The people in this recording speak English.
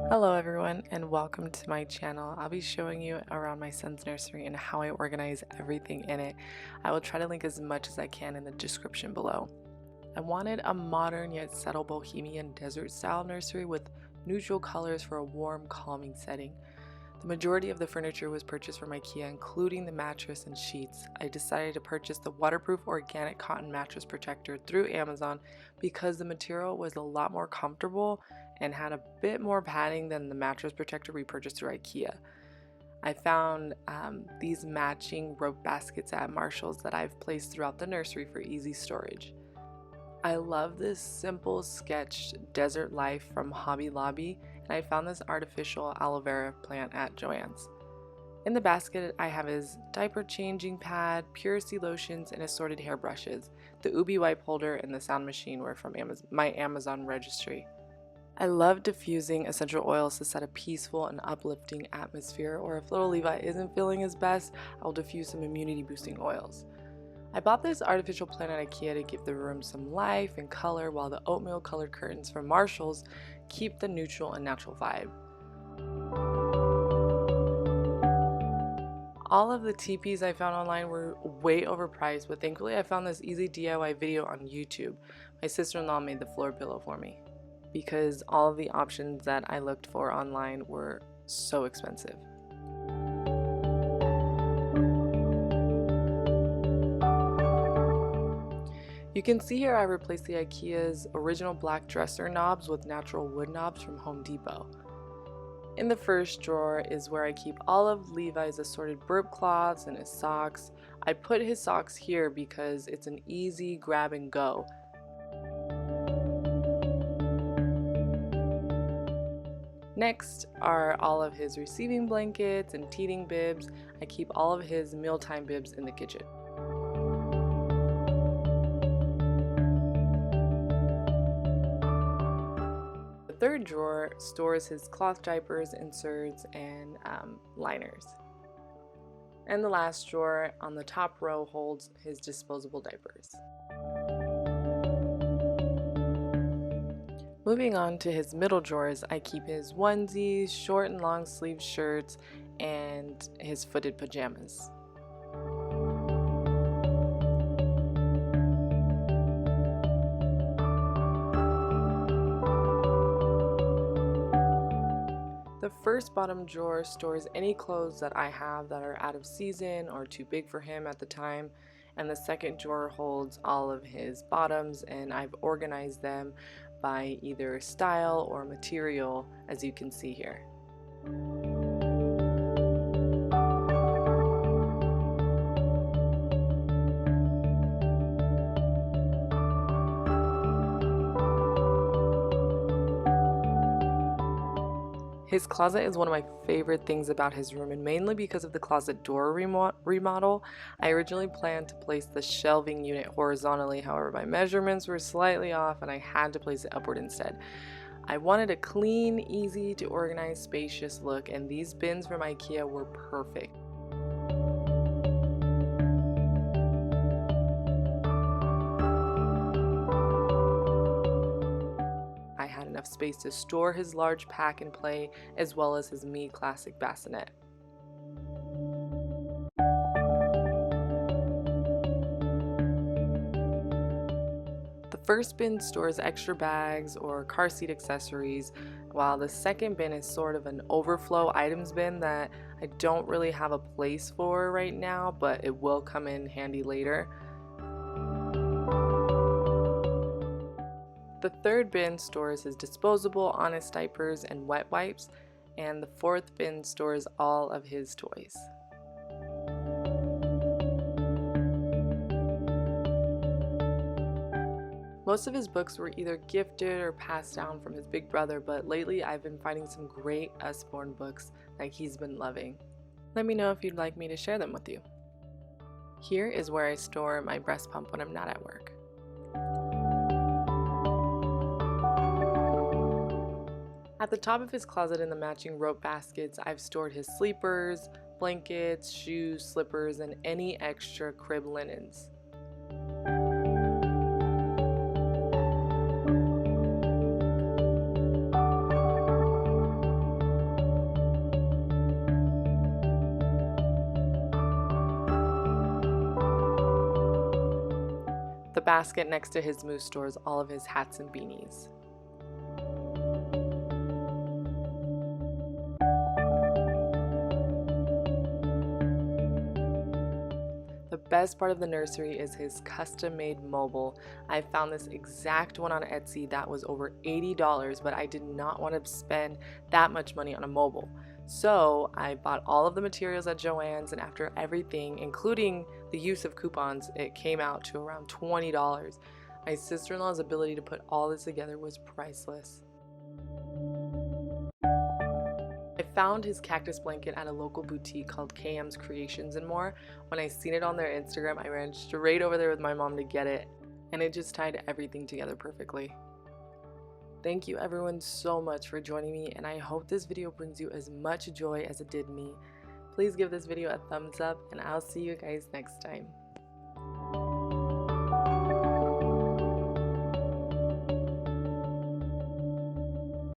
Hello everyone and welcome to my channel. I'll be showing you around my son's nursery and how I organize everything in it. I will try to link as much as I can in the description below. I wanted a modern yet subtle bohemian desert style nursery with neutral colors for a warm, calming setting. The majority of the furniture was purchased from IKEA, including the mattress and sheets. I decided to purchase the waterproof organic cotton mattress protector through Amazon because the material was a lot more comfortable and had a bit more padding than the mattress protector we purchased through IKEA. I found these matching rope baskets at Marshall's that I've placed throughout the nursery for easy storage. I love this simple sketched desert life from Hobby Lobby, and I found this artificial aloe vera plant at Joann's. In the basket, I have his diaper changing pad, Purity lotions, and assorted hairbrushes. The Ubbi wipe holder and the sound machine were from my Amazon registry. I love diffusing essential oils to set a peaceful and uplifting atmosphere, or if little Levi isn't feeling his best, I'll diffuse some immunity boosting oils. I bought this artificial plant at IKEA to give the room some life and color, while the oatmeal colored curtains from Marshall's keep the neutral and natural vibe. All of the teepees I found online were way overpriced, but thankfully I found this easy DIY video on YouTube. My sister-in-law made the floor pillow for me because all of the options that I looked for online were so expensive. You can see here I replaced the IKEA's original black dresser knobs with natural wood knobs from Home Depot. In the first drawer is where I keep all of Levi's assorted burp cloths and his socks. I put his socks here because it's an easy grab and go. Next are all of his receiving blankets and teething bibs. I keep all of his mealtime bibs in the kitchen. The third drawer stores his cloth diapers, inserts, and liners. And the last drawer on the top row holds his disposable diapers. Moving on to his middle drawers, I keep his onesies, short and long sleeve shirts, and his footed pajamas. The first bottom drawer stores any clothes that I have that are out of season or too big for him at the time, and the second drawer holds all of his bottoms, and I've organized them by either style or material, as you can see here. His closet is one of my favorite things about his room, and mainly because of the closet door remodel. I originally planned to place the shelving unit horizontally, however my measurements were slightly off and I had to place it upward instead. I wanted a clean, easy to organize, spacious look, and these bins from IKEA were perfect. I had enough space to store his large pack and play, as well as his Me Classic bassinet. The first bin stores extra bags or car seat accessories, while the second bin is sort of an overflow items bin that I don't really have a place for right now, but it will come in handy later. The third bin stores his disposable honest diapers and wet wipes, and the fourth bin stores all of his toys. Most of his books were either gifted or passed down from his big brother, but lately I've been finding some great Usborne books that he's been loving. Let me know if you'd like me to share them with you. Here is where I store my breast pump when I'm not at work. At the top of his closet in the matching rope baskets, I've stored his sleepers, blankets, shoes, slippers, and any extra crib linens. The basket next to his moose stores all of his hats and beanies. The best part of the nursery is his custom-made mobile. I found this exact one on Etsy that was over $80, but I did not want to spend that much money on a mobile. So I bought all of the materials at Joann's, and after everything, including the use of coupons, it came out to around $20. My sister-in-law's ability to put all this together was priceless. I found his cactus blanket at a local boutique called KM's Creations and More. When I seen it on their Instagram, I ran straight over there with my mom to get it, and it just tied everything together perfectly. Thank you everyone so much for joining me, and I hope this video brings you as much joy as it did me. Please give this video a thumbs up, and I'll see you guys next time.